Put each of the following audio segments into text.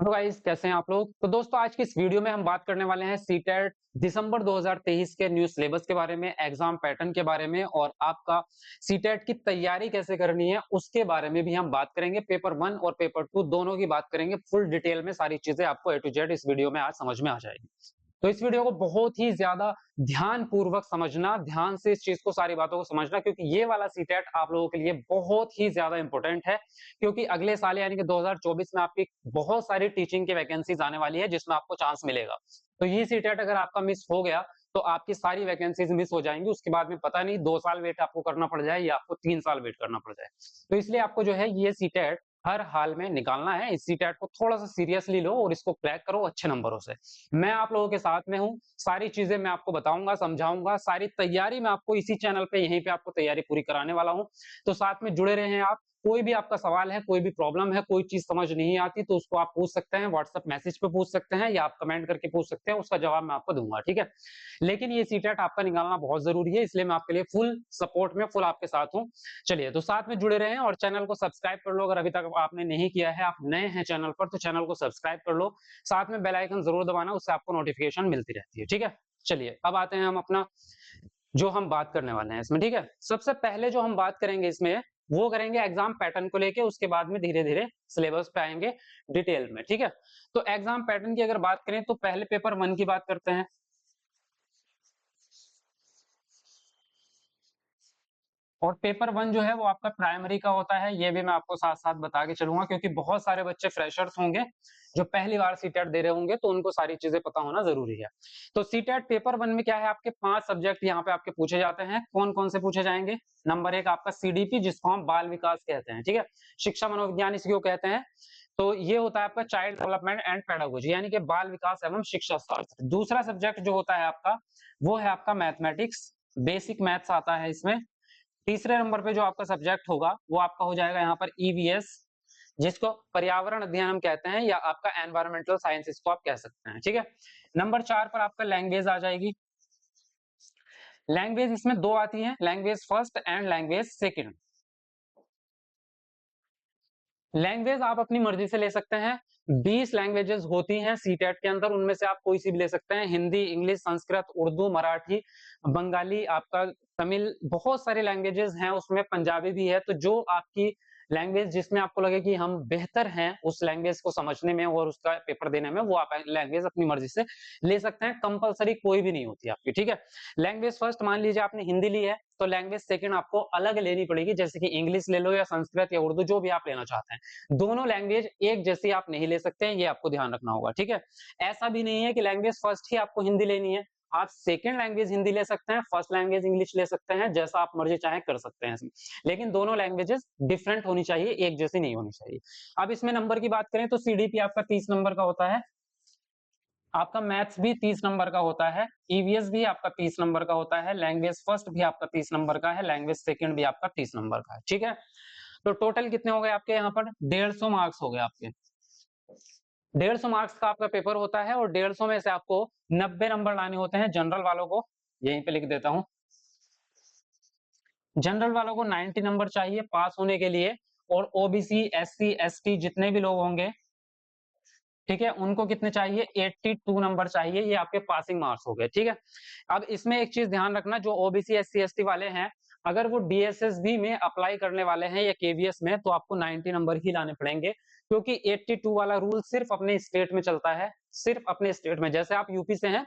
Hello guys, कैसे हैं आप लोग। तो दोस्तों, आज की इस वीडियो में हम बात करने वाले हैं सीटेट दिसंबर 2023 के न्यू सिलेबस के बारे में, एग्जाम पैटर्न के बारे में और आपका सीटेट की तैयारी कैसे करनी है उसके बारे में भी हम बात करेंगे। पेपर 1 और पेपर 2 दोनों की बात करेंगे फुल डिटेल में। सारी चीजें आपको ए टू जेड इस वीडियो में आज समझ में आ जाएगी। तो इस वीडियो को बहुत ही ज्यादा ध्यान पूर्वक समझना, ध्यान से इस चीज को, सारी बातों को समझना, क्योंकि ये वाला सीटेट आप लोगों के लिए बहुत ही ज्यादा इंपॉर्टेंट है। क्योंकि अगले साल यानी कि 2024 में आपकी बहुत सारी टीचिंग की वैकेंसीज आने वाली है जिसमें आपको चांस मिलेगा। तो ये सीटेट अगर आपका मिस हो गया तो आपकी सारी वैकेंसीज मिस हो जाएंगी। उसके बाद में पता नहीं 2 साल वेट आपको करना पड़ जाए या आपको 3 साल वेट करना पड़ जाए। तो इसलिए आपको जो है ये सीटेट हर हाल में निकालना है। इस सीटेट को थोड़ा सा सीरियसली लो और इसको क्रैक करो अच्छे नंबरों से। मैं आप लोगों के साथ में हूँ, सारी चीजें मैं आपको बताऊंगा, समझाऊंगा, सारी तैयारी मैं आपको इसी चैनल पे यहीं पे आपको तैयारी पूरी कराने वाला हूँ। तो साथ में जुड़े रहे आप। कोई भी आपका सवाल है, कोई भी प्रॉब्लम है, कोई चीज समझ नहीं आती तो उसको आप पूछ सकते हैं, व्हाट्सएप मैसेज पे पूछ सकते हैं या आप कमेंट करके पूछ सकते हैं, उसका जवाब मैं आपको दूंगा, ठीक है। लेकिन ये सीटेट आपका निकालना बहुत जरूरी है, इसलिए मैं आपके लिए फुल सपोर्ट में, फुल आपके साथ हूँ। चलिए, तो साथ में जुड़े रहें और चैनल को सब्सक्राइब कर लो। अगर अभी तक आपने नहीं किया है, आप नए हैं चैनल पर, तो चैनल को सब्सक्राइब कर लो। साथ में बेल आइकन जरूर दबाना, उससे आपको नोटिफिकेशन मिलती रहती है, ठीक है। चलिए, अब आते हैं हम अपना जो हम बात करने वाले हैं इसमें, ठीक है। सबसे पहले जो हम बात करेंगे इसमें, वो करेंगे एग्जाम पैटर्न को लेके, उसके बाद में धीरे धीरे सिलेबस पे आएंगे डिटेल में, ठीक है। तो एग्जाम पैटर्न की अगर बात करें तो पहले पेपर 1 की बात करते हैं। और पेपर 1 जो है वो आपका प्राइमरी का होता है, ये भी मैं आपको साथ साथ बता के चलूंगा, क्योंकि बहुत सारे बच्चे फ्रेशर्स होंगे जो पहली बार सीटेट दे रहे होंगे, तो उनको सारी चीजें पता होना जरूरी है। तो सीटेट पेपर 1 में क्या है, आपके 5 सब्जेक्ट यहाँ पे आपके पूछे जाते हैं। कौन कौन से पूछे जाएंगे? नंबर 1 आपका सीडीपी, जिसको हम बाल विकास कहते हैं, ठीक है। शिक्षा मनोविज्ञान इसको कहते हैं। तो ये होता है आपका चाइल्ड डेवलपमेंट एंड पेडागोजी, यानी कि बाल विकास एवं शिक्षा शास्त्र। दूसरा सब्जेक्ट जो होता है आपका, वो है आपका मैथमेटिक्स, बेसिक मैथ्स आता है इसमें। तीसरे नंबर पे जो आपका सब्जेक्ट होगा वो आपका हो जाएगा यहाँ पर ईवीएस, जिसको पर्यावरण अध्ययन हम कहते हैं, या आपका एनवायरमेंटल साइंस इसको आप कह सकते हैं, ठीक है। नंबर 4 पर आपका लैंग्वेज आ जाएगी। लैंग्वेज इसमें दो आती है, language first and language second. Language आप अपनी मर्जी से ले सकते हैं। 20 लैंग्वेजेस होती हैं सीटेट के अंदर, उनमें से आप कोई सी भी ले सकते हैं। हिंदी, इंग्लिश, संस्कृत, उर्दू, मराठी, बंगाली, आपका तमिल, बहुत सारी लैंग्वेजेस हैं उसमें, पंजाबी भी है। तो जो आपकी लैंग्वेज जिसमें आपको लगे कि हम बेहतर हैं उस लैंग्वेज को समझने में और उसका पेपर देने में, वो आप लैंग्वेज अपनी मर्जी से ले सकते हैं। कंपलसरी कोई भी नहीं होती आपकी, ठीक है। लैंग्वेज फर्स्ट मान लीजिए आपने हिंदी ली है, तो लैंग्वेज सेकंड आपको अलग लेनी पड़ेगी, जैसे कि इंग्लिश ले लो या संस्कृत या उर्दू, जो भी आप लेना चाहते हैं। दोनों लैंग्वेज एक जैसी आप नहीं ले सकते हैं, ये आपको ध्यान रखना होगा, ठीक है। ऐसा भी नहीं है कि लैंग्वेज फर्स्ट ही आपको हिंदी लेनी है। आप सेकंड लैंग्वेज हिंदी ले सकते हैं, फर्स्ट लैंग्वेज इंग्लिश ले सकते हैं, जैसा आप मर्जी चाहे कर सकते हैं इसमें। लेकिन दोनों लैंग्वेजेस डिफरेंट होनी चाहिए, एक जैसी नहीं होनी चाहिए। अब इसमें नंबर की बात करें तो सीडीपी आपका 30 नंबर का होता है, आपका मैथ्स भी 30 नंबर का होता है, ईवीएस भी आपका 30 नंबर का होता है, लैंग्वेज फर्स्ट भी आपका 30 नंबर का है, लैंग्वेज सेकंड भी आपका 30 नंबर का है, ठीक है। तो टोटल कितने हो गए आपके यहाँ पर? 150 मार्क्स हो गए आपके। 150 मार्क्स का आपका पेपर होता है और 150 में से आपको 90 नंबर लाने होते हैं जनरल वालों को। यहीं पे लिख देता हूं, जनरल वालों को 90 नंबर चाहिए पास होने के लिए। और ओबीसी, एससी, एसटी जितने भी लोग होंगे, ठीक है, उनको कितने चाहिए? 82 नंबर चाहिए। ये आपके पासिंग मार्क्स हो गए, ठीक है। अब इसमें एक चीज ध्यान रखना, जो ओबीसी, एससी, एसटी वाले हैं, अगर वो डीएसएसबी में अप्लाई करने वाले हैं या केवीएस में, तो आपको 90 नंबर ही लाने पड़ेंगे, क्योंकि 82 वाला रूल सिर्फ अपने स्टेट में चलता है, सिर्फ अपने स्टेट में। जैसे आप यूपी से हैं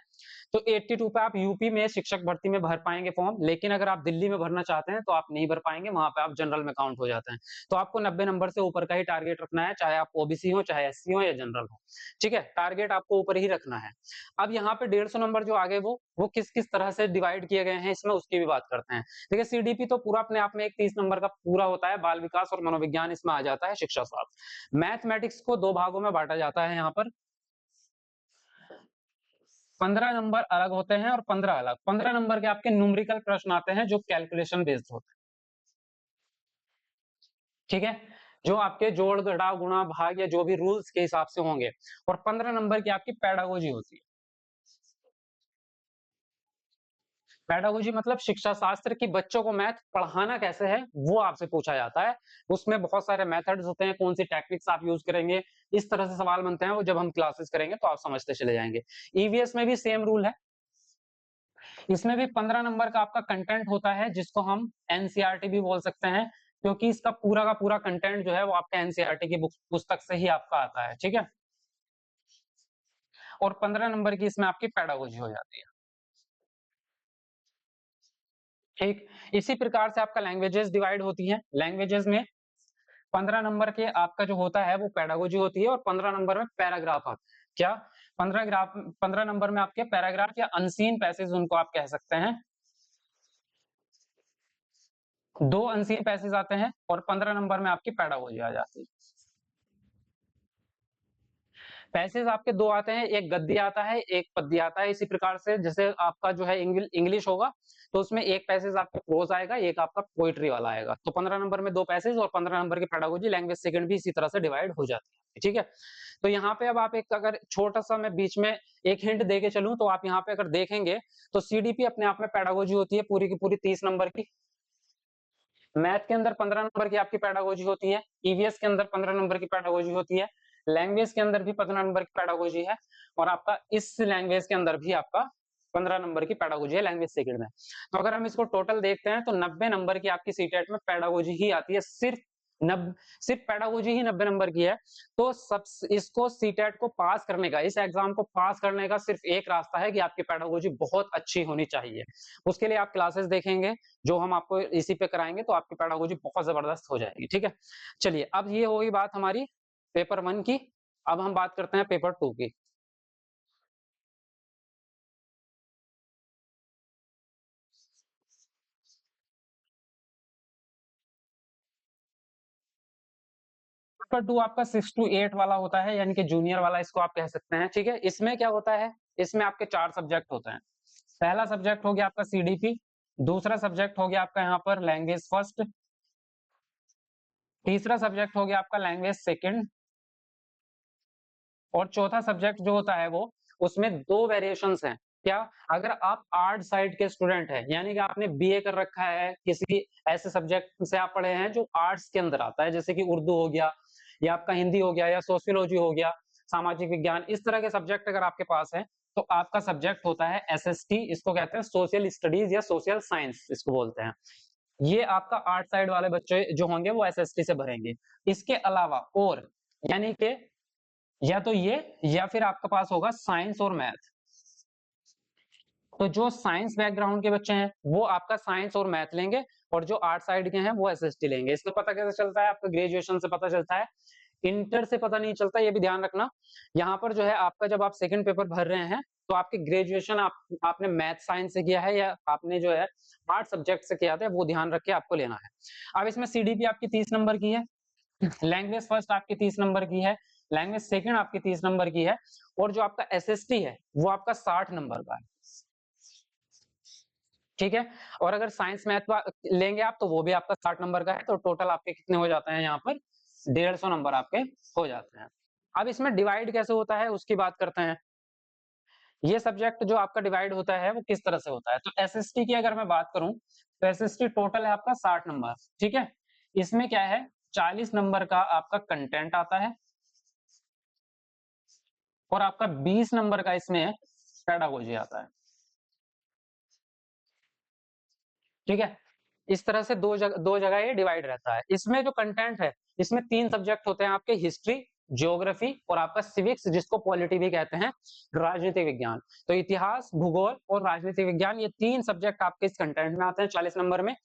तो 82 पे आप यूपी में शिक्षक भर्ती में भर पाएंगे फॉर्म, लेकिन अगर आप दिल्ली में भरना चाहते हैं तो आप नहीं भर पाएंगे, वहां पे आप जनरल में काउंट हो जाते हैं। तो आपको 90 नंबर से ऊपर का ही टारगेट रखना है, चाहे आप ओबीसी हो, चाहे एससी हो या जनरल हो, ठीक है। टारगेट आपको ऊपर ही रखना है। अब यहाँ पे 150 नंबर जो आगे वो किस किस तरह से डिवाइड किए गए हैं इसमें, उसकी भी बात करते हैं। देखिए, सीडीपी तो पूरा अपने आप में एक 30 नंबर का पूरा होता है, बाल विकास और मनोविज्ञान इसमें आ जाता है, शिक्षा शास्त्र। मैथमेटिक्स को दो भागों में बांटा जाता है यहाँ पर। 15 नंबर अलग होते हैं और 15 अलग। 15 नंबर के आपके न्यूमेरिकल प्रश्न आते हैं जो कैलकुलेशन बेस्ड होते हैं, ठीक है, जो आपके जोड़ घटाव गुणा भाग या जो भी रूल्स के हिसाब से होंगे। और 15 नंबर की आपकी पेडागोजी होती है। पेडागोजी मतलब शिक्षा शास्त्र की बच्चों को मैथ पढ़ाना कैसे है वो आपसे पूछा जाता है। उसमें बहुत सारे मेथड्स होते हैं, कौन सी टेक्निक्स आप यूज करेंगे, इस तरह से सवाल बनते हैं, वो जब हम क्लासेस करेंगे तो आप समझते चले जाएंगे। ईवीएस में भी सेम रूल है, इसमें भी 15 नंबर का आपका कंटेंट होता है जिसको हम एनसीईआरटी भी बोल सकते हैं, क्योंकि इसका पूरा का पूरा कंटेंट जो है वो आपका एनसीईआरटी की पुस्तक से ही आपका आता है, ठीक है। और 15 नंबर की इसमें आपकी पेडागोजी हो जाती है, ठीक। इसी प्रकार से आपका लैंग्वेजेस डिवाइड होती हैं। लैंग्वेजेस में 15 नंबर के आपका जो होता है वो पेडागोजी होती है, और 15 नंबर में पैराग्राफ क्या 15 नंबर में आपके पैराग्राफ या अनसीन पैसेज उनको आप कह सकते हैं। 2 अनसीन पैसेज आते हैं और 15 नंबर में आपकी पेडागोजी आ जाती है। पैसेज आपके 2 आते हैं, एक गद्य आता है, एक पद्य आता है। इसी प्रकार से जैसे आपका जो है इंग्लिश होगा तो उसमें एक पैसेज आपका प्रोज आएगा, एक आपका पोइट्री वाला आएगा। तो 15 नंबर में 2 पैसेज और 15 नंबर की पेडागोजी लैंग्वेज सेकंड भी इसी तरह से डिवाइड हो जाती है, ठीक है। तो यहाँ पे अब आप एक अगर छोटा सा मैं बीच में एक हिंट देके चलूं तो आप यहाँ पे अगर देखेंगे तो सीडीपी अपने आप में पेडागोजी होती है पूरी की पूरी 30 नंबर की। मैथ के अंदर 15 नंबर की आपकी पेडागोजी होती है, ईवीएस के अंदर 15 नंबर की पेडागोजी होती है, लैंग्वेज के अंदर भी 15 नंबर की पेडागोजी है, और आपका इस लैंग्वेज के अंदर भी आपका 15 नंबर की पेडागोजी है लैंग्वेज सेकंड में। तो अगर हम इसको टोटल देखते हैं तो 90 नंबर की आपकी सीटेट में पेडागोजी ही आती है, सिर्फ पेडागोजी ही 90 नंबर की है। तो सब इसको सीटेट को पास करने का, इस एग्जाम को पास करने का सिर्फ एक रास्ता है कि आपकी पेडागोजी बहुत अच्छी होनी चाहिए। उसके लिए आप क्लासेस देखेंगे जो हम आपको इसी पे कराएंगे तो आपकी पेडागोजी बहुत जबरदस्त हो जाएगी, ठीक है। चलिए अब ये होगी बात हमारी पेपर 1 की। अब हम बात करते हैं पेपर 2 की। पेपर 2 आपका 6 to 8 वाला होता है, यानी कि जूनियर वाला इसको आप कह सकते हैं, ठीक है। इसमें क्या होता है, इसमें आपके 4 सब्जेक्ट होते हैं। पहला सब्जेक्ट हो गया आपका सीडीपी, दूसरा सब्जेक्ट हो गया आपका यहाँ पर लैंग्वेज फर्स्ट, तीसरा सब्जेक्ट हो गया आपका लैंग्वेज सेकंड, और चौथा सब्जेक्ट जो होता है वो, उसमें 2 वेरिएशंस हैं। क्या, अगर आप आर्ट साइड के स्टूडेंट हैं, यानी कि आपने बीए कर रखा है, किसी ऐसे सब्जेक्ट से आप पढ़े हैं जो आर्ट्स के अंदर आता है, जैसे कि उर्दू हो गया या आपका हिंदी हो गया या सोशियोलॉजी हो गया, सामाजिक विज्ञान, इस तरह के सब्जेक्ट अगर आपके पास है तो आपका सब्जेक्ट होता है एसएसटी, इसको कहते हैं सोशल स्टडीज या सोशल साइंस इसको बोलते हैं। ये आपका आर्ट साइड वाले बच्चे जो होंगे वो एसएसटी से भरेंगे। इसके अलावा और, यानी कि या तो ये या फिर आपके पास होगा साइंस और मैथ। तो जो साइंस बैकग्राउंड के बच्चे हैं वो आपका साइंस और मैथ लेंगे, और जो आर्ट साइड के हैं वो एसएसटी लेंगे। इसमें पता कैसे चलता है, आपका ग्रेजुएशन से पता चलता है, इंटर से पता नहीं चलता, ये भी ध्यान रखना। यहाँ पर जो है आपका जब आप सेकंड पेपर भर रहे हैं तो आपके ग्रेजुएशन आपने मैथ साइंस से किया है या आपने जो है आर्ट सब्जेक्ट से किया था, वो ध्यान रख के आपको लेना है। अब इसमें सीडीपी आपकी 30 नंबर की है, लैंग्वेज फर्स्ट आपकी 30 नंबर की है, लैंग्वेज सेकंड आपकी 30 नंबर की है, और जो आपका एसएसटी है वो आपका 60 नंबर का है, ठीक है। और अगर साइंस मैथ लेंगे आप तो वो भी आपका 60 नंबर का है, तो टोटल आपके कितने हो जाते हैं यहाँ पर 150 नंबर आपके हो जाते हैं। अब इसमें डिवाइड कैसे होता है उसकी बात करते हैं। ये सब्जेक्ट जो आपका डिवाइड होता है वो किस तरह से होता है, तो एसएसटी की अगर मैं बात करूं तो एसएसटी टोटल है आपका 60 नंबर, ठीक है। इसमें क्या है, 40 नंबर का आपका कंटेंट आता है, और आपका 20 नंबर का इसमें पेडागोजी आता है, ठीक है। इस तरह से दो जगह ये डिवाइड रहता है। इसमें जो कंटेंट है, इसमें 3 सब्जेक्ट होते हैं आपके, हिस्ट्री, ज्योग्राफी और आपका सिविक्स, जिसको पॉलिटी भी कहते हैं, राजनीतिक विज्ञान। तो इतिहास, भूगोल और राजनीतिक विज्ञान, ये 3 सब्जेक्ट आपके इस कंटेंट में आते हैं 40 नंबर में।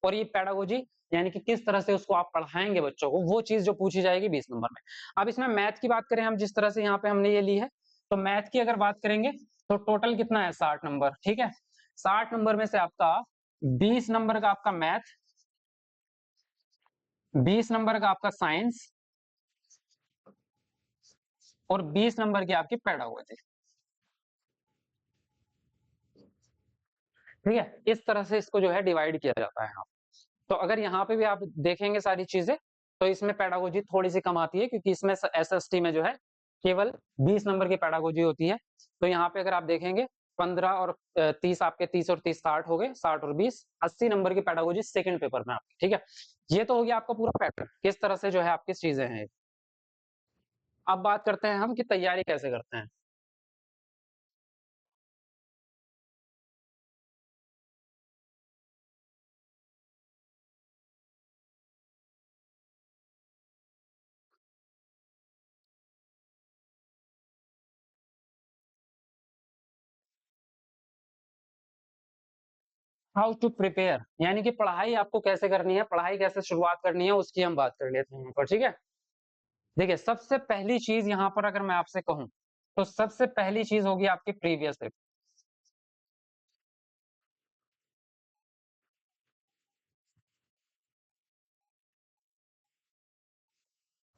और ये पेडागोजी यानी कि किस तरह से उसको आप पढ़ाएंगे बच्चों को, वो चीज जो पूछी जाएगी 20 नंबर में। अब इसमें मैथ की बात करें हम, जिस तरह से यहाँ पे हमने ये ली है, तो मैथ की अगर बात करेंगे तो टोटल कितना है, 60 नंबर, ठीक है। 60 नंबर में से आपका 20 नंबर का आपका मैथ, 20 नंबर का आपका साइंस, और 20 नंबर की आपकी पेडागोजी, ठीक है। इस तरह से इसको जो है डिवाइड किया जाता है यहाँ। तो अगर यहाँ पे भी आप देखेंगे सारी चीजें, तो इसमें पेडागोजी थोड़ी सी कम आती है, क्योंकि इसमें एसएसटी में जो है केवल 20 नंबर की पेडागोजी होती है। तो यहाँ पे अगर आप देखेंगे 15 और 30 आपके 30 और 30 60 हो गए, 60 और 20 80 नंबर की पेडागोजी सेकंड पेपर में आपकी, ठीक है। ये तो हो गया आपका पूरा पैटर्न, किस तरह से जो है आपकी चीजें हैं। अब बात करते हैं हम कि तैयारी कैसे करते हैं। हाउ टू प्रिपेयर यानी कि पढ़ाई आपको कैसे करनी है, पढ़ाई कैसे शुरुआत करनी है, उसकी हम बात कर लेते हैं यहाँ पर, ठीक है। देखिए सबसे पहली चीज यहाँ पर अगर मैं आपसे कहूं तो सबसे पहली चीज होगी आपकी प्रीवियस पेपर।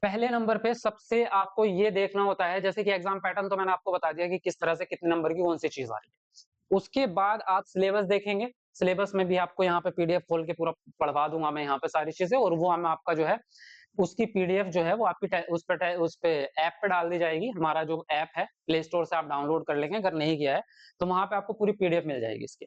पहले नंबर पे सबसे आपको ये देखना होता है, जैसे कि एग्जाम पैटर्न तो मैंने आपको बता दिया कि किस तरह से कितने नंबर की कौन सी चीज आ रही है। उसके बाद आप सिलेबस देखेंगे, सिलेबस में भी आपको यहाँ पे पीडीएफ खोल के पूरा पढ़वा दूंगा मैं यहाँ पे सारी चीजें, और वो हम आपका जो है उसकी पीडीएफ जो है वो आपकी उस पे ऐप पे डाल दी जाएगी। हमारा जो ऐप है प्ले स्टोर से आप डाउनलोड कर लेंगे, अगर नहीं किया है तो वहां पे आपको पूरी पीडीएफ मिल जाएगी इसकी।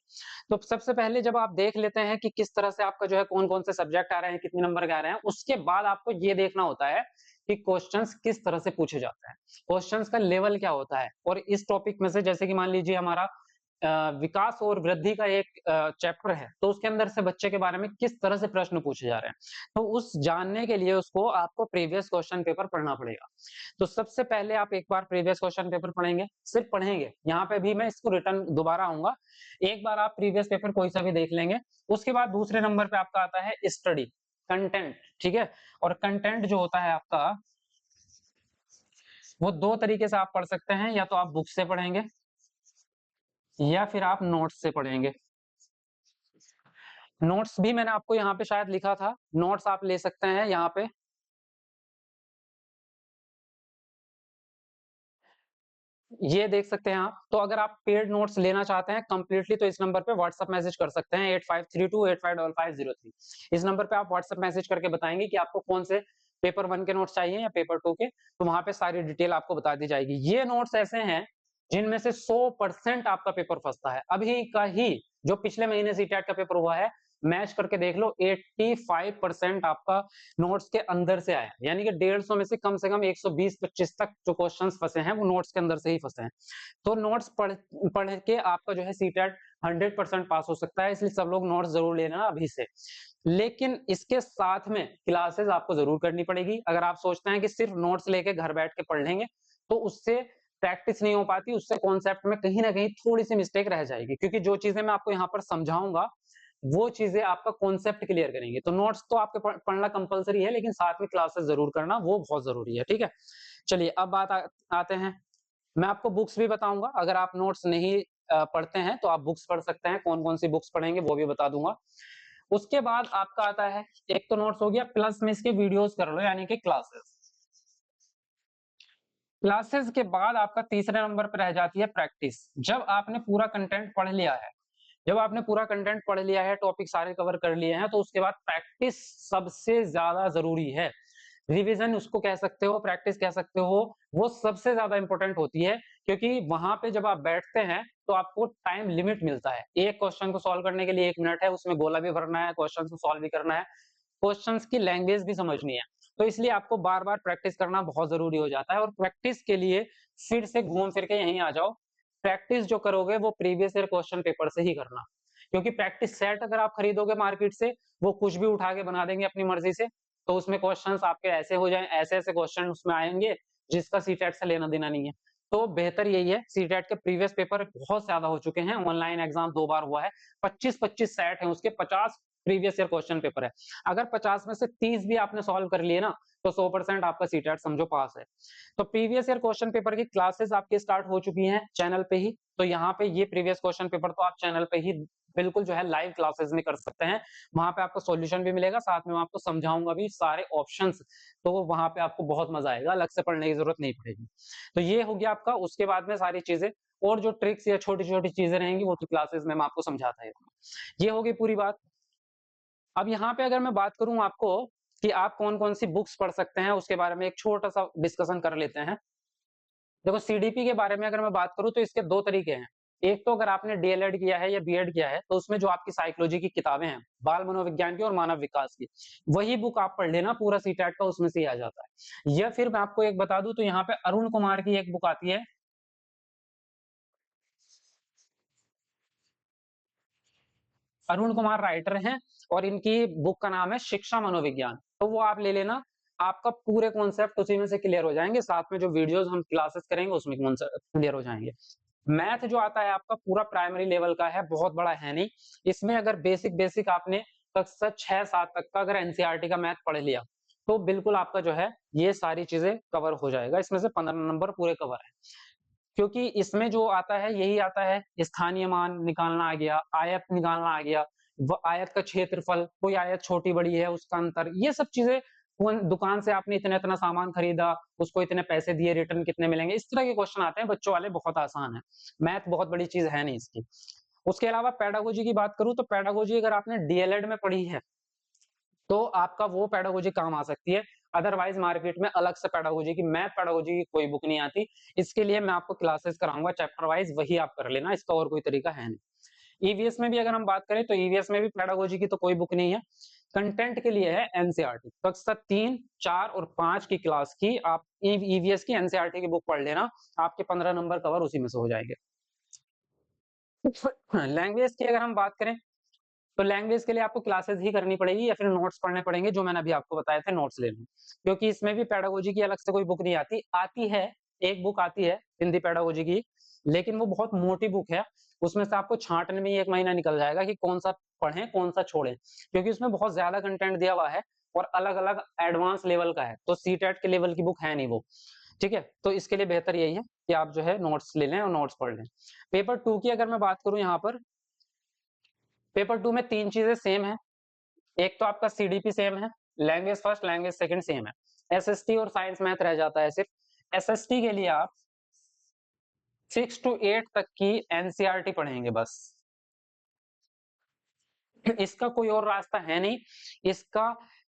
तो सबसे पहले जब आप देख लेते हैं कि किस तरह से आपका जो है कौन कौन से सब्जेक्ट आ रहे हैं, कितने नंबर के आ रहे हैं, उसके बाद आपको ये देखना होता है कि क्वेश्चंस किस तरह से पूछे जाते हैं, क्वेश्चंस का लेवल क्या होता है। और इस टॉपिक में से जैसे कि मान लीजिए हमारा विकास और वृद्धि का एक चैप्टर है, तो उसके अंदर से बच्चे के बारे में किस तरह से प्रश्न पूछे जा रहे हैं, तो उस जानने के लिए उसको आपको प्रीवियस क्वेश्चन पेपर पढ़ना पड़ेगा। तो सबसे पहले आप एक बार प्रीवियस क्वेश्चन पेपर पढ़ेंगे, सिर्फ पढ़ेंगे, यहाँ पे भी मैं इसको रिटर्न दोबारा आऊंगा। एक बार आप प्रीवियस पेपर कोई सा भी देख लेंगे, उसके बाद दूसरे नंबर पे आपका आता है स्टडी कंटेंट, ठीक है। और कंटेंट जो होता है आपका वो दो तरीके से आप पढ़ सकते हैं, या तो आप बुक से पढ़ेंगे या फिर आप नोट्स से पढ़ेंगे। नोट्स भी मैंने आपको यहाँ पे शायद लिखा था, नोट्स आप ले सकते हैं यहाँ पे, ये देख सकते हैं आप। तो अगर आप पेड नोट्स लेना चाहते हैं कंप्लीटली तो इस नंबर पे व्हाट्सएप मैसेज कर सकते हैं 8532855503। इस नंबर पे आप व्हाट्सएप मैसेज करके बताएंगे कि आपको कौन से पेपर 1 के नोट्स चाहिए या पेपर 2 के, तो वहां पे सारी डिटेल आपको बता दी जाएगी। ये नोट्स ऐसे हैं जिनमें से 100% आपका पेपर फंसता है। अभी का ही जो पिछले महीने सीटेट का पेपर हुआ है, मैच करके देख लो, 85% आपका नोट्स के अंदर से आया, यानी कि 150 में से कम 120-25 तक जो क्वेश्चंस फंसे हैं वो नोट्स के अंदर से ही फंसे हैं। तो नोट्स पढ़ के आपका जो है सीटेट 100% पास हो सकता है, इसलिए सब लोग नोट्स जरूर लेना अभी से। लेकिन इसके साथ में क्लासेस आपको जरूर करनी पड़ेगी। अगर आप सोचते हैं कि सिर्फ नोट्स लेके घर बैठ के पढ़ लेंगे तो उससे प्रैक्टिस नहीं हो पाती, उससे कॉन्सेप्ट में कहीं ना कहीं थोड़ी सी मिस्टेक रह जाएगी, क्योंकि जो चीजें मैं आपको यहाँ पर समझाऊंगा वो चीजें आपका कॉन्सेप्ट क्लियर करेंगे। तो नोट्स तो आपके पढ़ना कंपलसरी है, लेकिन साथ में क्लासेस जरूर करना वो बहुत जरूरी है, ठीक है। चलिए अब आते हैं, मैं आपको बुक्स भी बताऊंगा, अगर आप नोट्स नहीं पढ़ते हैं तो आप बुक्स पढ़ सकते हैं, कौन कौन सी बुक्स पढ़ेंगे वो भी बता दूंगा। उसके बाद आपका आता है, एक तो नोट्स हो गया, प्लस में इसके वीडियोस कर लो यानी कि क्लासेस। क्लासेस के बाद आपका तीसरे नंबर पर रह जाती है प्रैक्टिस। जब आपने पूरा कंटेंट पढ़ लिया है, जब आपने पूरा कंटेंट पढ़ लिया है, टॉपिक सारे कवर कर लिए हैं, तो उसके बाद प्रैक्टिस सबसे ज्यादा जरूरी है। रिवीजन उसको कह सकते हो, प्रैक्टिस कह सकते हो, वो सबसे ज्यादा इंपॉर्टेंट होती है, क्योंकि वहां पे जब आप बैठते हैं तो आपको टाइम लिमिट मिलता है। एक क्वेश्चन को सॉल्व करने के लिए 1 मिनट है, उसमें गोला भी भरना है, क्वेश्चन को सॉल्व भी करना है, क्वेश्चंस की लैंग्वेज भी समझनी है। तो इसलिए आपको बार बार प्रैक्टिस करना बहुत जरूरी हो जाता है। और प्रैक्टिस के लिए फिर से घूम फिर के यहीं आ जाओ, प्रैक्टिस जो करोगे वो प्रीवियस ईयर क्वेश्चन पेपर से ही करना, क्योंकि प्रैक्टिस सेट अगर आप खरीदोगे मार्केट से, वो कुछ भी उठा के बना देंगे अपनी मर्जी से, तो उसमें क्वेश्चंस आपके ऐसे हो जाए, ऐसे ऐसे क्वेश्चन उसमें आएंगे जिसका सीटेट से लेना देना नहीं है। तो बेहतर यही है, सीटेट के प्रीवियस पेपर बहुत ज्यादा हो चुके हैं, ऑनलाइन एग्जाम 2 बार हुआ है, 25-25 सेट है उसके, 50 प्रीवियस ईयर क्वेश्चन पेपर है। अगर 50 में से 30 भी आपने सॉल्व कर लिए ना, तो 100% आपका सीटेट समझो पास है। तो प्रीवियस ईयर क्वेश्चन पेपर की क्लासेस आपकी स्टार्ट हो चुकी हैं चैनल पे ही। तो यहाँ पे ये प्रीवियस क्वेश्चन पेपर तो आप चैनल पे ही बिल्कुल जो है लाइव क्लासेस में कर सकते हैं। वहां पे आपको सॉल्यूशन भी मिलेगा, साथ में मैं आपको समझाऊंगा भी सारे ऑप्शंस, तो वहां पे आपको बहुत मजा आएगा, अलग से पढ़ने की जरूरत नहीं पड़ेगी। तो ये हो गया आपका। उसके बाद में सारी चीजें और जो ट्रिक्स या छोटी छोटी चीजें रहेंगी वो तो क्लासेस में मैं आपको समझाता ही रहूंगा। ये होगी पूरी बात। अब यहाँ पे अगर मैं बात करूं आपको कि आप कौन कौन सी बुक्स पढ़ सकते हैं, उसके बारे में एक छोटा सा डिस्कशन कर लेते हैं। देखो सीडीपी के बारे में अगर मैं बात करूं तो इसके दो तरीके हैं। एक तो अगर आपने डीएलएड किया है या बीएड किया है तो उसमें जो आपकी साइकोलॉजी की किताबें हैं, बाल मनोविज्ञान की और मानव विकास की, वही बुक आप पढ़ लेना, पूरा सीटेट का उसमें से ही आ जाता है। या फिर मैं आपको एक बता दूं तो यहाँ पे अरुण कुमार की एक बुक आती है, अरुण कुमार राइटर हैं और इनकी बुक का नाम है शिक्षा मनोविज्ञान, तो वो आप ले लेना। आपका पूरे कॉन्सेप्ट उसी में से क्लियर हो जाएंगे, साथ में जो वीडियोस हम क्लासेस करेंगे उसमें कॉन्सेप्ट क्लियर हो जाएंगे। मैथ जो आता है आपका पूरा प्राइमरी लेवल का है, बहुत बड़ा है नहीं। इसमें अगर बेसिक बेसिक आपने कक्षा 6-7 तक का अगर एनसीईआरटी का मैथ पढ़ लिया तो बिल्कुल आपका जो है ये सारी चीजें कवर हो जाएगा, इसमें से 15 नंबर पूरे कवर है। क्योंकि इसमें जो आता है यही आता है, स्थानीय मान निकालना आ गया, आयत निकालना आ गया, आयत का क्षेत्रफल, कोई आयत छोटी बड़ी है उसका अंतर, ये सब चीजें, कौन दुकान से आपने इतना इतना सामान खरीदा, उसको इतने पैसे दिए, रिटर्न कितने मिलेंगे, इस तरह के क्वेश्चन आते हैं बच्चों वाले, बहुत आसान है। मैथ बहुत बड़ी चीज है नहीं इसकी। उसके अलावा पेडागोजी की बात करूं तो पेडागोजी अगर आपने डीएलएड में पढ़ी है तो आपका वो पेडागोजी काम आ सकती है। अदरवाइज मार्केट में अलग से पेडागोजी की, मैथ पेडागोजी की कोई बुक नहीं आती। इसके लिए मैं आपको क्लासेस कराऊंगा चैप्टर वाइज, वही आप कर लेना, इसका और कोई तरीका है नहीं। ईवीएस में भी अगर हम बात करें तो ईवीएस में भी पेडागोजी की तो कोई बुक नहीं है, कंटेंट के लिए है एनसीईआरटी। तो अक्सर 3, 4 और 5 की क्लास की आप ईवीएस की एनसीईआरटी की बुक पढ़ लेना, आपके 15 नंबर कवर उसी में से हो जाएंगे। लैंग्वेज की अगर हम बात करें तो लैंग्वेज के लिए आपको क्लासेस ही करनी पड़ेगी या फिर नोट्स पढ़ने पड़ेंगे, जो मैंने अभी आपको बताया था, नोट्स ले लो। क्योंकि इसमें भी पेडागोजी की अलग से कोई बुक नहीं आती, आती है एक बुक आती है हिंदी पेडागोजी की, लेकिन वो बहुत मोटी बुक है, उसमें से आपको छांटने में ही 1 महीना निकल जाएगा कि कौन सा पढ़ें कौन सा छोड़ें, क्योंकि उसमें बहुत ज्यादा कंटेंट दिया हुआ है और अलग अलग एडवांस लेवल का है, तो सीटेट के लेवल की बुक है नहीं वो। ठीक है, तो इसके लिए बेहतर यही है कि आप जो है नोट्स ले लें और नोट्स पढ़ लें। पेपर 2 की अगर मैं बात करूं यहाँ पर, पेपर 2 में 3 चीजें सेम है। एक तो आपका सीडीपी सेम है, language first language second same है, एसएसटी और साइंस मैथ रह जाता है सिर्फ। एसएसटी के लिए आप 6 to 8 तक की एनसीईआरटी पढ़ेंगे बस, इसका कोई और रास्ता है नहीं। इसका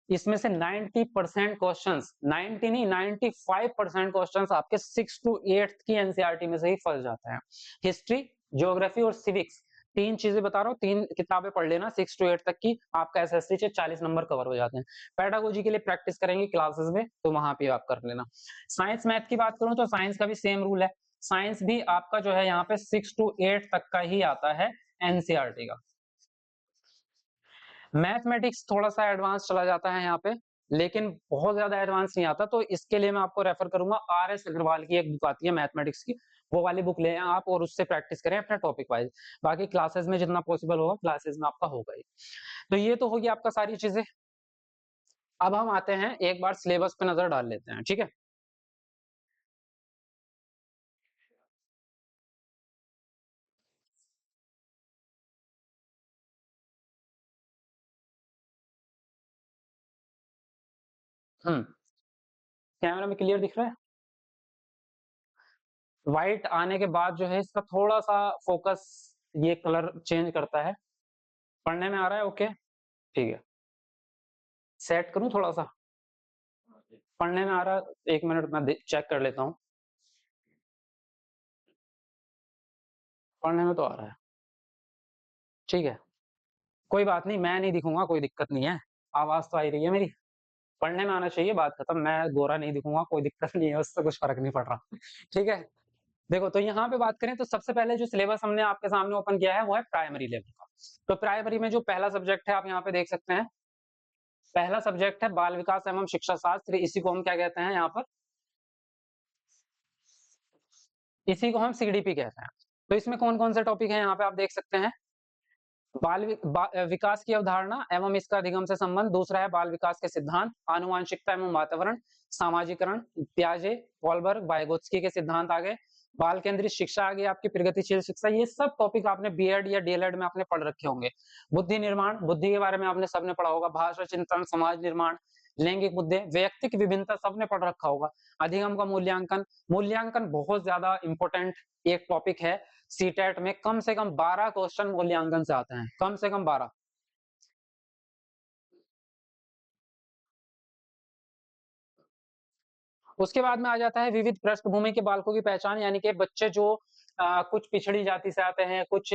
इसमें से 90% क्वेश्चंस, 90 नहीं 95% क्वेश्चंस आपके 6 to 8 की एनसीईआरटी में से ही फंस जाता है। हिस्ट्री, ज्योग्राफी और सिविक्स, 3 चीजें बता रहा हूँ, 3 किताबें पढ़ लेना 6 to 8 तक की, आपका एसएससी से 40 नंबर कवर हो जाते हैं। पेडागोजी के लिए प्रैक्टिस करेंगे क्लासेस में तो वहां पे आप कर लेना। साइंस मैथ की बात करूं तो साइंस का भी सेम रूल है, साइंस भी आपका जो है यहाँ पे 6 to 8 तक का ही आता है एनसीईआरटी का। मैथमेटिक्स थोड़ा सा एडवांस चला जाता है यहाँ पे, लेकिन बहुत ज्यादा एडवांस नहीं आता, तो इसके लिए मैं आपको रेफर करूंगा, आर एस अग्रवाल की एक बुक आती है मैथमेटिक्स की, वो वाली बुक ले आप और उससे प्रैक्टिस करें अपने टॉपिक वाइज। बाकी क्लासेस में जितना पॉसिबल होगा क्लासेस में आपका होगा ही। तो ये तो होगी आपका सारी चीजें। अब हम आते हैं एक बार सिलेबस पे नजर डाल लेते हैं, ठीक है। हम्म, कैमरा में क्लियर दिख रहा है? व्हाइट आने के बाद जो है इसका थोड़ा सा फोकस, ये कलर चेंज करता है। पढ़ने में आ रहा है? ओके, ठीक है। सेट करूं थोड़ा सा? पढ़ने में आ रहा है, 1 मिनट मैं चेक कर लेता हूँ। पढ़ने में तो आ रहा है, ठीक है। कोई बात नहीं, मैं नहीं दिखूंगा, कोई दिक्कत नहीं है। आवाज तो आ ही रही है मेरी, पढ़ने में आना चाहिए, बात खत्म। मैं गोरा नहीं दिखूंगा, कोई दिक्कत नहीं है, उससे कुछ फर्क नहीं पड़ रहा। ठीक है। देखो, तो यहाँ पे बात करें तो सबसे पहले जो सिलेबस हमने आपके सामने ओपन किया है वो है प्राइमरी लेवल का। तो प्राइमरी में जो पहला सब्जेक्ट है आप यहाँ पे देख सकते हैं, पहला सब्जेक्ट है बाल विकास एवं शिक्षा शास्त्र, इसी को हम क्या कहते हैं यहाँ पर, इसी को हम सीडीपी कहते हैं। तो इसमें कौन कौन से टॉपिक है यहाँ पे आप देख सकते हैं, विकास की अवधारणा एवं इसका अधिगम से संबंध, दूसरा है बाल विकास के सिद्धांत, आनुवांशिकता एवं वातावरण, सामाजिकरण, प्याजे, वॉलबर्ग, वाइगोत्स्की के सिद्धांत आ गए, बाल केंद्रित शिक्षा आ गई आपकी, प्रगतिशील शिक्षा, ये सब टॉपिक आपने बीएड या डीएलएड में आपने पढ़ रखे होंगे। बुद्धि निर्माण, बुद्धि के बारे में आपने सबने पढ़ा होगा, भाषा चिंतन, समाज निर्माण, लैंगिक मुद्दे, व्यक्तिक विभिन्नता सबने पढ़ रखा होगा, अधिगम का मूल्यांकन, मूल्यांकन बहुत ज्यादा इंपॉर्टेंट एक टॉपिक है। सीटेट में कम से कम 12 क्वेश्चन मूल्यांकन से आते हैं, कम से कम 12। उसके बाद में आ जाता है विविध पृष्ठभूमि के बालकों की पहचान, यानी कि बच्चे जो कुछ पिछड़ी जाति से आते हैं, कुछ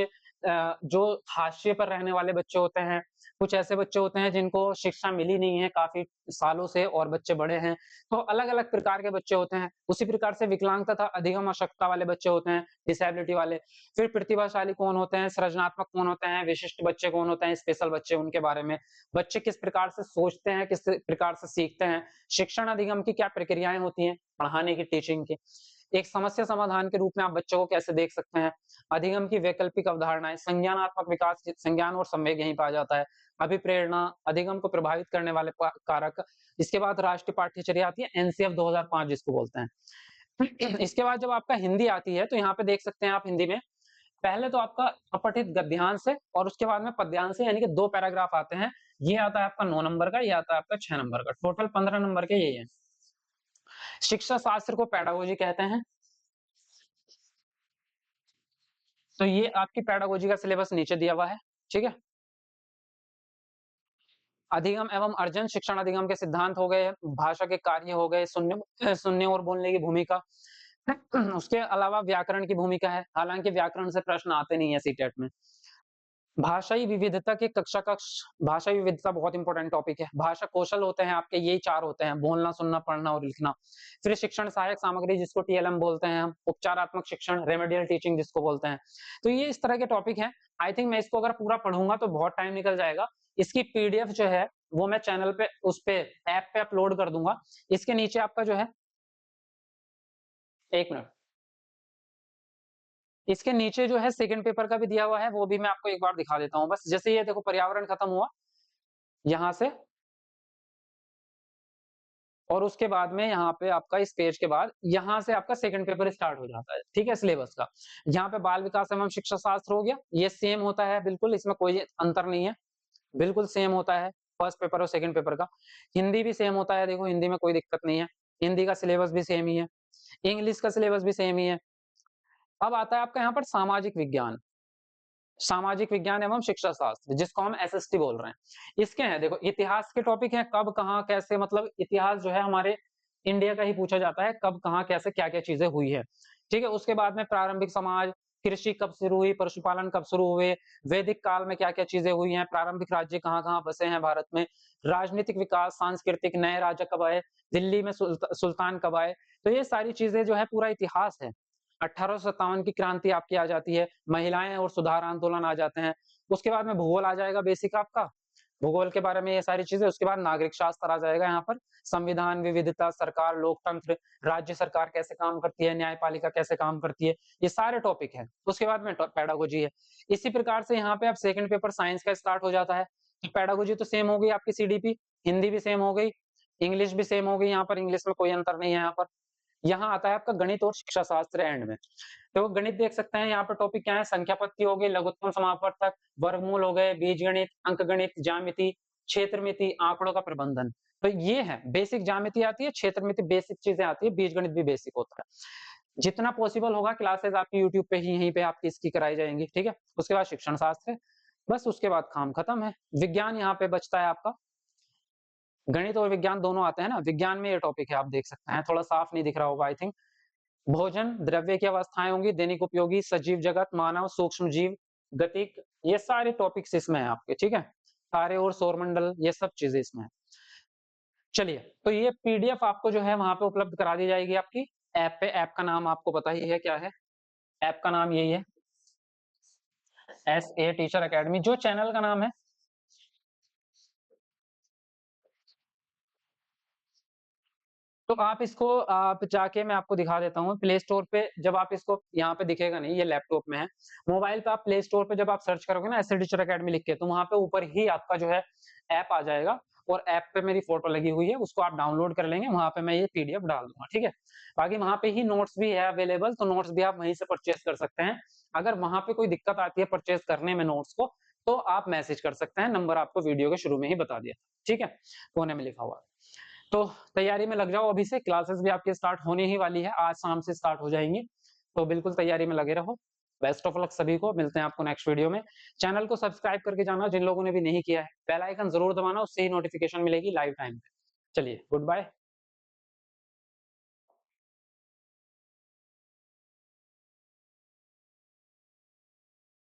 जो हाशिए पर रहने वाले बच्चे होते हैं, कुछ ऐसे बच्चे होते हैं जिनको शिक्षा मिली नहीं है काफ़ी सालों से और बच्चे बड़े हैं, तो अलग-अलग प्रकार के बच्चे होते हैं। उसी प्रकार से विकलांग तथा अधिगम अशक्तता वाले बच्चे होते हैं, डिसेबिलिटी वाले। फिर प्रतिभाशाली कौन होते हैं, सृजनात्मक कौन होते हैं, विशिष्ट बच्चे कौन होते हैं, स्पेशल बच्चे उनके बारे में। बच्चे किस प्रकार से सोचते हैं, किस प्रकार से सीखते हैं, शिक्षण अधिगम की क्या प्रक्रियाएँ होती हैं, पढ़ाने की, टीचिंग की। एक समस्या समाधान के रूप में आप बच्चों को कैसे देख सकते हैं, अधिगम की वैकल्पिक अवधारणाएँ, संज्ञानात्मक विकास, संज्ञान और संवेग यहीं पाया जाता है। अभिप्रेरणा, अधिगम को प्रभावित करने वाले कारक। इसके बाद राष्ट्रीय पाठ्यचर्या आती है एनसीएफ 2005 जिसको बोलते हैं। इसके बाद जब आपका हिंदी आती है तो यहाँ पे देख सकते हैं आप हिंदी में पहले तो आपका अपठित गद्यांश है और उसके बाद में पद्यांश है, यानी कि 2 पैराग्राफ आते हैं। ये आता है आपका 9 नंबर का, ये आता है आपका 6 नंबर का। टोटल 15 नंबर के ये है। शिक्षा शास्त्र को पेडागोजी कहते हैं। तो ये आपकी पेडागोजी का सिलेबस नीचे दिया हुआ है, ठीक है। अधिगम एवं अर्जन, शिक्षण अधिगम के सिद्धांत हो गए, भाषा के कार्य हो गए, सुनने और बोलने की भूमिका। उसके अलावा व्याकरण की भूमिका है, हालांकि व्याकरण से प्रश्न आते नहीं है सीटेट में। भाषाई विविधता के कक्ष, भाषाई विविधता बहुत इंपॉर्टेंट टॉपिक है। भाषा कौशल होते हैं आपके, यही 4 होते हैं, बोलना, सुनना, पढ़ना और लिखना। फिर शिक्षण सहायक सामग्री जिसको टीएलएम बोलते हैं हम, उपचारात्मक शिक्षण, रेमेडियल टीचिंग जिसको बोलते हैं। तो ये इस तरह के टॉपिक हैं। आई थिंक मैं इसको अगर पूरा पढ़ूंगा तो बहुत टाइम निकल जाएगा। इसकी पीडीएफ जो है वो मैं चैनल पे, उस पे ऐप पे अपलोड कर दूंगा। इसके नीचे आपका जो है, 1 मिनट, इसके नीचे जो है सेकंड पेपर का भी दिया हुआ है, वो भी मैं आपको एक बार दिखा देता हूँ। बस जैसे ये देखो पर्यावरण खत्म हुआ यहाँ से, और उसके बाद में यहाँ पे आपका इस पेज के बाद यहाँ से आपका सेकंड पेपर स्टार्ट हो जाता है, ठीक है, सिलेबस का। यहाँ पे बाल विकास एवं शिक्षा शास्त्र हो गया, ये सेम होता है बिल्कुल, इसमें कोई अंतर नहीं है, बिल्कुल सेम होता है फर्स्ट पेपर और सेकंड पेपर का। हिंदी भी सेम होता है, देखो हिंदी में कोई दिक्कत नहीं है, हिंदी का सिलेबस भी सेम ही है, इंग्लिश का सिलेबस भी सेम ही है। अब आता है आपका यहाँ पर सामाजिक विज्ञान, सामाजिक विज्ञान एवं शिक्षा शास्त्र जिसको हम एसएसटी बोल रहे हैं। इसके हैं देखो इतिहास के टॉपिक हैं, कब कहाँ कैसे, मतलब इतिहास जो है हमारे इंडिया का ही पूछा जाता है, कब कहाँ कैसे क्या क्या चीजें हुई है, ठीक है। उसके बाद में प्रारंभिक समाज, कृषि कब शुरू हुई, पशुपालन कब शुरू हुए, वैदिक काल में क्या क्या चीजें हुई हैं, प्रारंभिक राज्य कहाँ कहाँ बसे हैं भारत में, राजनीतिक विकास, सांस्कृतिक, नए राजा कब आए, दिल्ली में सुल्तान कब आए। तो ये सारी चीजें जो है पूरा इतिहास है। 1857 की क्रांति आपकी आ जाती है, महिलाएं और सुधार आंदोलन आ जाते हैं। उसके बाद में भूगोल आ जाएगा बेसिक आपका, भूगोल के बारे में ये सारी चीजें। उसके बाद नागरिक शास्त्र आ जाएगा यहाँ पर, संविधान, विविधता, सरकार, लोकतंत्र, राज्य सरकार कैसे काम करती है, न्यायपालिका कैसे काम करती है, ये सारे टॉपिक हैं। उसके बाद में पेडागोजी है। इसी प्रकार से यहाँ पे अब सेकंड पेपर साइंस का स्टार्ट हो जाता है। तो पेडागोजी तो सेम हो गई आपकी सीडीपी, हिंदी भी सेम हो गई, इंग्लिश भी सेम हो गई, यहाँ पर इंग्लिश में कोई अंतर नहीं है। यहाँ पर यहाँ आता है आपका गणित और शिक्षा शास्त्र एंड में। तो गणित देख सकते हैं यहाँ पर टॉपिक क्या है, संख्या पत्ती हो गई, लघुत्तम समापवर्तक, वर्गमूल हो गए, बीजगणित, अंकगणित, ज्यामिति, क्षेत्रमिति, आंकड़ों का प्रबंधन। तो ये है बेसिक, ज्यामिति आती है, क्षेत्रमिति बेसिक चीजें आती है, बीजगणित भी बेसिक होता है। जितना पॉसिबल होगा क्लासेस आपकी यूट्यूब पे ही यहीं पे आपकी इसकी कराई जाएंगी, ठीक है। उसके बाद शिक्षण शास्त्र है, बस उसके बाद काम खत्म है। विज्ञान यहाँ पे बचता है आपका, गणित और विज्ञान दोनों आते हैं ना, विज्ञान में ये टॉपिक है, आप देख सकते हैं, थोड़ा साफ नहीं दिख रहा होगा आई थिंक। भोजन, द्रव्य की अवस्थाएं होंगी, दैनिक उपयोगी, सजीव जगत, मानव, सूक्ष्म जीव, गतिक, ये सारे टॉपिक्स इसमें है आपके, ठीक है। तारे और सौरमंडल, ये सब चीजें इसमें है। चलिए, तो ये पीडीएफ आपको जो है वहां पे उपलब्ध करा दी जाएगी आपकी ऐप पे। ऐप का नाम आपको पता ही है क्या है, ऐप का नाम यही है, SA टीचर अकेडमी, जो चैनल का नाम है। तो आप इसको, आप जाके, मैं आपको दिखा देता हूँ प्ले स्टोर पे, जब आप इसको, यहाँ पे दिखेगा नहीं, ये लैपटॉप में है, मोबाइल पे आप प्ले स्टोर पे जब आप सर्च करोगे ना एसए टीचर अकेडमी लिख के, तो वहां पे ऊपर ही आपका जो है ऐप आ जाएगा, और ऐप पे मेरी फोटो लगी हुई है, उसको आप डाउनलोड कर लेंगे, वहां पे मैं ये पीडीएफ डाल दूंगा, ठीक है। बाकी वहां पे ही नोट्स भी है अवेलेबल, तो नोट्स भी आप वहीं से परचेज कर सकते हैं। अगर वहां पे कोई दिक्कत आती है परचेज करने में नोट्स को, तो आप मैसेज कर सकते हैं, नंबर आपको वीडियो के शुरू में ही बता दिया, ठीक है, कोने में लिखा हुआ। तो तैयारी में लग जाओ, अभी से क्लासेस भी आपकी स्टार्ट होने ही वाली है, आज शाम से स्टार्ट हो जाएंगी, तो बिल्कुल तैयारी में लगे रहो। बेस्ट ऑफ लक सभी को, मिलते हैं आपको नेक्स्ट वीडियो में। चैनल को सब्सक्राइब करके जाना जिन लोगों ने भी नहीं किया है, बेल आइकन जरूर दबाना, उससे ही नोटिफिकेशन मिलेगी लाइव टाइम पे। चलिए, गुड बाय।